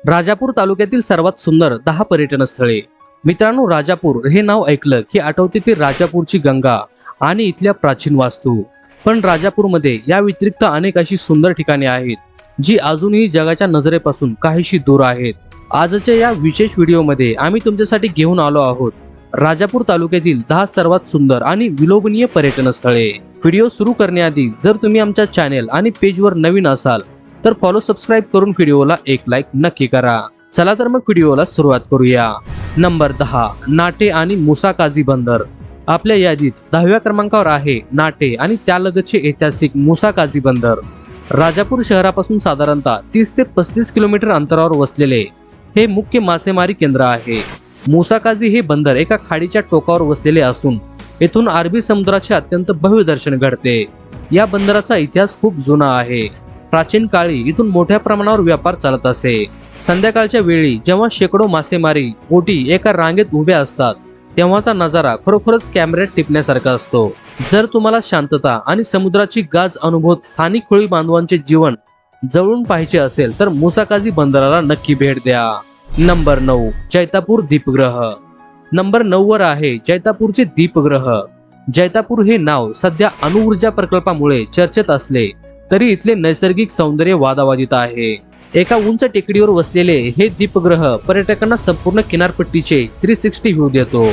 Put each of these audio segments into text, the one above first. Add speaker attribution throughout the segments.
Speaker 1: राजापूर तालुक्यातील सर्वात सुंदर 10 पर्यटन स्थळे। मित्रांनो, राजापूर हे नाव ऐकलं की आठवते ती राजापूरची गंगा आणि इथल्या प्राचीन वास्तू। पण राजापूरमध्ये या व्यतिरिक्त अनेक अशी सुंदर ठिकाणे आहेत जी अजूनही जगाच्या नजरेपासून काहीशी दूर आहेत। आजच्या या विशेष व्हिडिओमध्ये आम्ही तुमच्यासाठी घेऊन आलो आहोत राजापूर तालुक्यातील 10 सर्वात सुंदर आणि विलोभनीय पर्यटन स्थळे। व्हिडिओ सुरू करण्याआधी जर तुम्ही आमच्या चॅनल आणि पेजवर नवीन असाल तर फॉलो सबस्क्राइब करून व्हिडिओला एक लाईक नक्की करा। चला तर मग व्हिडिओला सुरुवात करूया। नंबर 10, नाटे आणि मुसाकाजी बंदर। आपल्या यादीत 10व्या क्रमांकावर आहे नाटे आणि त्यालगतचे ऐतिहासिक मुसाकाजी बंदर। राजापूर शहरापासून साधारणतः 30 ते 35 किलोमीटर अंतरावर वसलेले हे मुख्य मासेमारी केंद्र आहे। मुसाकाजी हे बंदर एका खाडीच्या टोकावर वसलेले असून येथून अरबी समुद्राचे अत्यंत भव्य दर्शन घडते। या बंदराचा इतिहास खूप जुना आहे। प्राचीन काळी इथून मोठ्या प्रमाणावर व्यापार चालत असे। संध्याकाळच्या वेळी जेव्हा शेकडो मासेमारी बोटी एका रांगेत उभ्या असतात तेव्हाचा नजारा खरोखरच कॅमेऱ्यात टिपण्यासारखा असतो। जर तुम्हाला शांतता आणि समुद्राची गाज अनुभवत स्थानिक कोळी बांधवांचे जीवन जवळून पाहायचे असेल तर मुसाकाजी बंदराला नक्की भेट द्या। नंबर 9, जैतापूर दीपगृह। नंबर 9 वर आहे जैतापूरचे दीपगृह। जैतापूर हे नाव सध्या अणुऊर्जा प्रकल्पामुळे चर्चेत असले तरी इथले नैसर्गिक सौंदर्य वादावादित आहे। एका उंच टेकडीवर वसलेले हे दीपगृह पर्यटकांना संपूर्ण किनारपट्टीचे 360 व्ह्यू देतो।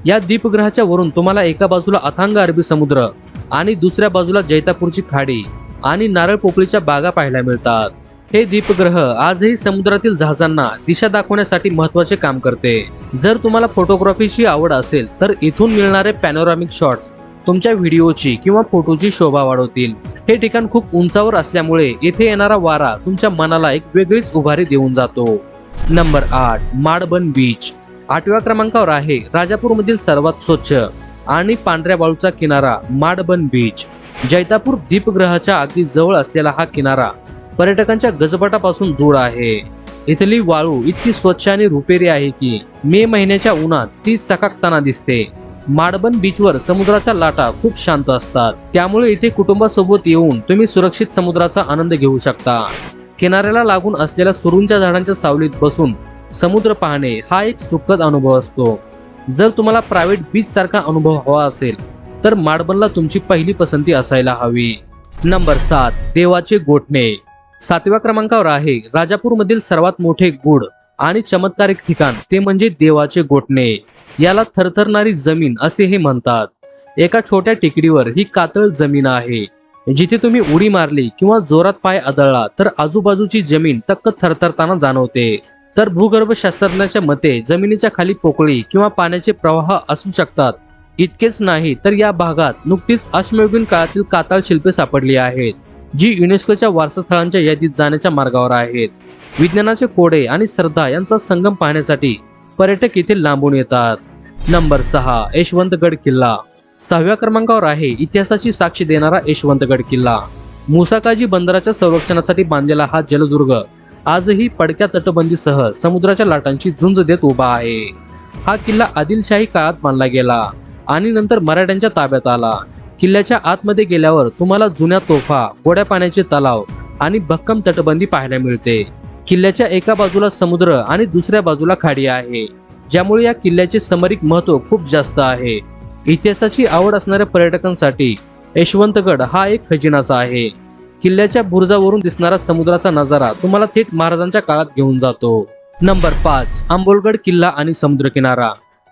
Speaker 1: या दीपगृहाच्या वरून तुम्हाला एका बाजूला अथांग अरबी समुद्र आणि दुसऱ्या बाजूला जैतापूरची खाडी आणि नारळ पोकळीच्या बागा पाहायला मिळतात। हे दीपगृह आजही समुद्रातील जहाजांना दिशा दाखवण्यासाठी महत्त्वाचे काम करते। जर तुम्हाला फोटोग्राफीची आवड असेल तर इथून मिळणारे पॅनोरामिक शॉट्स तुमच्या व्हिडिओची किंवा फोटोची शोभा वाढवतील। हे ठिकाण खूप उंचावर असल्यामुळे येथे येणारा वारा तुमच्या मनाला एक वेगळीच उभारी देऊन जातो। Number 8, Madban beach. 8व्या क्रमांकावर आहे राजापूरमधील सर्वात स्वच्छ आणि पांढऱ्या वाळूचा किनारा माडबन बीच। जैतापूर दीपगृहाच्या अगदी जवळ असलेला हा किनारा पर्यटकांच्या गजबटापासून दूर आहे। इथली वाळू इतकी स्वच्छ आणि रुपेरी आहे की मे महिन्याच्या उन्हात ती चकाकताना दिसते। माडबन बीचवर समुद्राच्या लाटा खूप शांत असतात, त्यामुळे इथे कुटुंबासोबत येऊन तुम्ही सुरक्षित समुद्राचा आनंद घेऊ शकता। किनाऱ्याला लागून असलेल्या सुरूंच्या झाडांच्या सावलीत बसून समुद्र पाहणे हा एक सुखद अनुभव असतो। जर तुम्हाला प्रायव्हेट बीच सारखा अनुभव हवा असेल तर माडबनला तुमची पहिली पसंती असायला हवी। नंबर 7, देवाचे गोठणे। 7व्या क्रमांकावर आहे राजापूरमधील सर्वात मोठे गूढ आणि चमत्कारिक ठिकाण ते म्हणजे देवाचे गोठणे। याला थरथरणारी जमीन असे हे म्हणतात। एका छोट्या टेकडीवर ही कातळ जमीन आहे जिथे तुम्ही उडी मारली किंवा जोरात पाय आदळला तर आजूबाजूची जमीन टक्क थरथरताना जाणवते। तर भूगर्भशास्त्रज्ञाच्या मते जमिनीच्या खाली पोकळी किंवा पाण्याचे प्रवाह असू शकतात। इतकेच नाही तर या भागात नुकतीच अश्मयुगीन काळातील कातळ शिल्पे सापडली आहेत जी युनेस्कोच्या वारसास्थळांच्या यादीत जाण्याच्या मार्गावर आहेत। विज्ञानाचे कोडे आणि श्रद्धा यांचा संगम पाहण्यासाठी पर्यटक इथे लांबून येतात। नंबर 6, यशवंतगड किल्ला। 6व्या क्रमांकावर आहे इतिहासाची साक्ष देणारा यशवंतगड किल्ला। मुसाकाजी बंदराच्या संरक्षणासाठी बांधलेला हा जलदुर्ग आजही पडक्या तटबंदीसह समुद्राच्या लाटांची झुंज देत उभा आहे। हा किल्ला आदिलशाही काळात बांधला गेला आणि नंतर मराठ्यांच्या ताब्यात आला। किल्ल्याच्या आतमध्ये गेल्यावर तुम्हाला जुन्या तोफा, गोड्या पाण्याचे तलाव आणि भक्कम तटबंदी पाहायला मिळते। किल्ल्याच्या एका बाजूला समुद्र आणि दुसऱ्या बाजूला खाडी आहे, ज्यामुळे या किल्ल्याचे सामरिक महत्त्व खूप जास्त आहे। इतिहासाची आवड असणाऱ्या पर्यटकांसाठी यशवंतगड हा एक खजिनाचा आहे। किल्ल्याच्या बुरुजावरून दिसणारा समुद्राचा नजारा तुम्हाला थेट महाराजांच्या काळात घेऊन जातो। नंबर 5, आंबोलगड किल्ला आणि समुद्रकिनारा।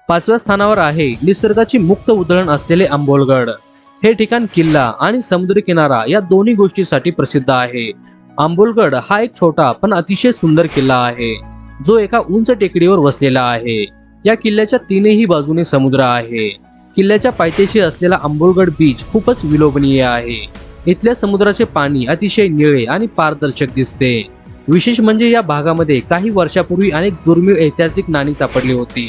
Speaker 1: 5व्या स्थानावर आहे निसर्गाची मुक्त उधळण असलेले आंबोलगड। हे ठिकाण किल्ला आणि समुद्रकिनारा या दोन्ही गोष्टीसाठी प्रसिद्ध आहे। आंबोलगड हा एक छोटा पण अतिशय सुंदर किल्ला आहे जो एका उंच टेकडीवर वसलेला आहे। या किल्ल्याच्या तीनही बाजूने समुद्र आहे। किल्ल्याच्या पायथ्याशी असलेला आंबोलगड बीच खूपच विलोभनीय आहे। इथल्या समुद्राचे पाणी अतिशय निळे आणि पारदर्शक दिसते। विशेष म्हणजे या भागामध्ये काही वर्षापूर्वी अनेक दुर्मिळ ऐतिहासिक नाणी सापडली होती।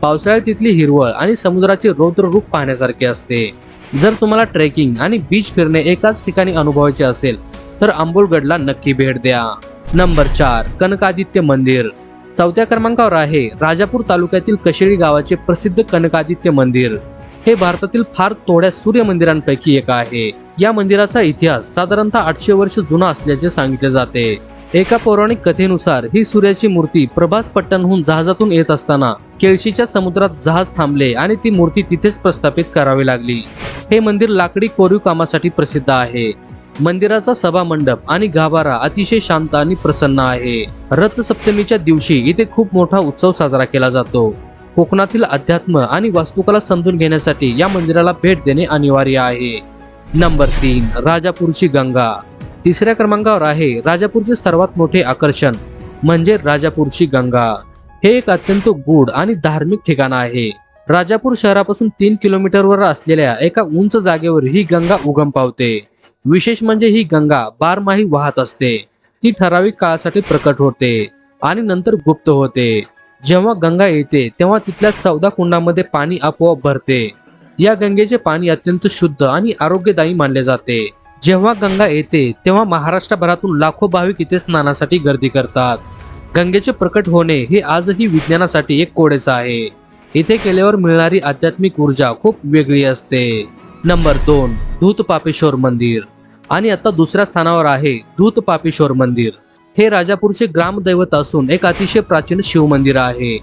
Speaker 1: पावसाळ्यात तिथली हिरवळ आणि समुद्राचे रौद्र रूप पाहण्यासारखे असते। जर तुम्हाला ट्रेकिंग आणि बीच फिरणे एकाच ठिकाणी अनुभवायचे असेल तर आंबोलगडला नक्की भेट द्या। नंबर 4, कनकादित्य मंदिर। 4थ्या क्रमांकावर आहे राजापूर तालुक्यातील कशेळी गावाचे प्रसिद्ध कनकादित्य मंदिर। हे भारतातील फार थोड्या सूर्य मंदिरांपैकी एक आहे। या मंदिराचा इतिहास साधारणतः 800 वर्ष जुना असल्याचे सांगितले जाते। एका पौराणिक कथेनुसार ही सूर्याची मूर्ती प्रभास पट्टणहून जहाजातून येत असताना केळशीच्या समुद्रात जहाज थांबले आणि ती मूर्ती तिथेच प्रस्थापित करावी लागली। हे मंदिर लाकडी कोरीव कामासाठी प्रसिद्ध आहे। मंदिराचा सभा मंडप आणि गाभारा अतिशय शांत आणि प्रसन्न आहे। रथसप्तमीच्या दिवशी इथे खूप मोठा उत्सव साजरा केला जातो। कोकणातील अध्यात्म आणि वास्तुकला समजून घेण्यासाठी या मंदिराला भेट देणे अनिवार्य आहे। नंबर 3, राजापूरची गंगा। तिसऱ्या क्रमांकावर आहे राजापूरचे सर्वात मोठे आकर्षण म्हणजे राजापूरची गंगा। हे एक अत्यंत गूढ आणि धार्मिक ठिकाण आहे। राजापूर शहरापासून 3 किलोमीटरवर असलेल्या एका उंच जागेवर ही गंगा उगम पावते। विशेष म्हणजे ही गंगा बारमाही वाहत असते। ती ठराविक काळासाठी प्रकट होते आणि नंतर गुप्त होते। जेव्हा गंगा येते तेव्हा तिथल्या 14 कुंडामध्ये पाणी आपोआप भरते। या गंगेचे पाणी अत्यंत शुद्ध आणि आरोग्यदायी मानले जाते। जेव्हा गंगा येते तेव्हा महाराष्ट्रभरातून लाखो भाविक इथे स्नानासाठी गर्दी करतात। गंगेचे प्रकट होणे हे आजही विज्ञानासाठी एक कोडेच आहे। इथे गेल्यावर मिळणारी आध्यात्मिक ऊर्जा खूप वेगळी असते। नंबर 2, धूतपापेश्वर मंदिर। आणि आता दुसऱ्या स्थानावर आहे धूतपापेश्वर मंदिर। हे राजापूरचे ग्रामदैवत असून एक अतिशय प्राचीन शिव मंदिर आहे।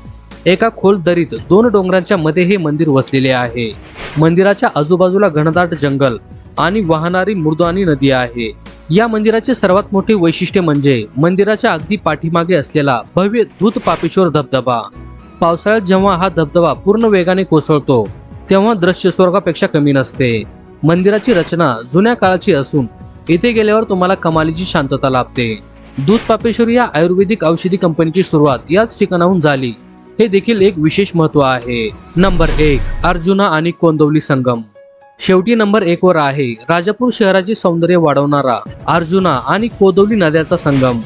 Speaker 1: एका खोल दरीत 2 डोंगरांच्या मध्ये हे मंदिर वसलेले आहे। मंदिराच्या आजूबाजूला घनदाट जंगल आणि वाहणारी मृदुआनी नदी आहे। या मंदिराचे सर्वात मोठे वैशिष्ट्य म्हणजे मंदिराच्या अगदी पाठीमागे असलेला भव्य धूतपापेश्वर धबधबा। पावसाळ्यात जेव्हा हा धबधबा पूर्ण वेगाने कोसळतो तेव्हा दृश्य स्वर्गापेक्षा कमी नसते। मंदिराची रचना जुन्या काळाची असून इथे गेल्यावर तुम्हाला कमालीची शांतता लाभते। धूतपापेश्वर या आयुर्वेदिक औषधी कंपनीची सुरुवात याच ठिकाणाहून झाली, हे देखील एक विशेष महत्व आहे। नंबर 1, अर्जुना आणि कोंदवली संगम। शेवटी नंबर 1 वर आहे राजापूर शहराचे सौंदर्य वाढवणारा अर्जुना आणि कोंदवली नद्याचा संगम।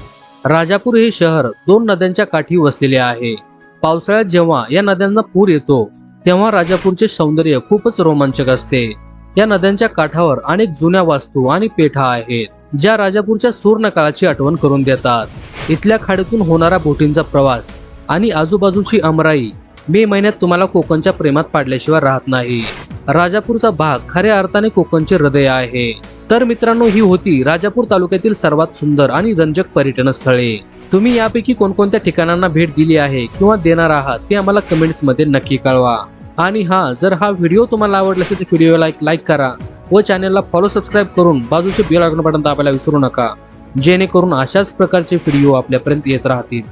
Speaker 1: राजापूर हे शहर 2 नद्यांच्या काठी वसलेले आहे। पावसाळ्यात जेव्हा या नद्यांना पूर येतो तेव्हा राजापूरचे सौंदर्य खूपच रोमांचक असते। या नद्यांच्या काठावर अनेक जुन्या वास्तू आणि पेठा आहेत, ज्या राजापूरच्या सुवर्ण काळाची आठवण करून देतात। इथल्या खाडीतून होणारा बोटींचा प्रवास आणि आजूबाजूची अमराई मे महिन्यात तुम्हाला कोकणच्या प्रेमात पाडल्याशिवाय राहत नाही। राजापूरचा भाग खऱ्या अर्थाने कोकणचे हृदय आहे। तर मित्रांनो, ही होती राजापूर तालुक्यातील सर्वात सुंदर आणि रंजक पर्यटन स्थळे। तुम्ही यापैकी कोणकोणत्या ठिकाणांना भेट दिली आहे किंवा देणार आहात ते आम्हाला कमेंट्स मध्ये नक्की कळवा। आणि जर हा व्हिडिओ तुम्हाला आवडला असेल तर व्हिडिओला लाईक करा व चॅनलला फॉलो सबस्क्राईब करून बाजूचे बेल आयकॉन बटन दाबायला विसरू नका, जेणेकरून अशाच प्रकारचे व्हिडिओ आपल्यापर्यंत येत राहतील।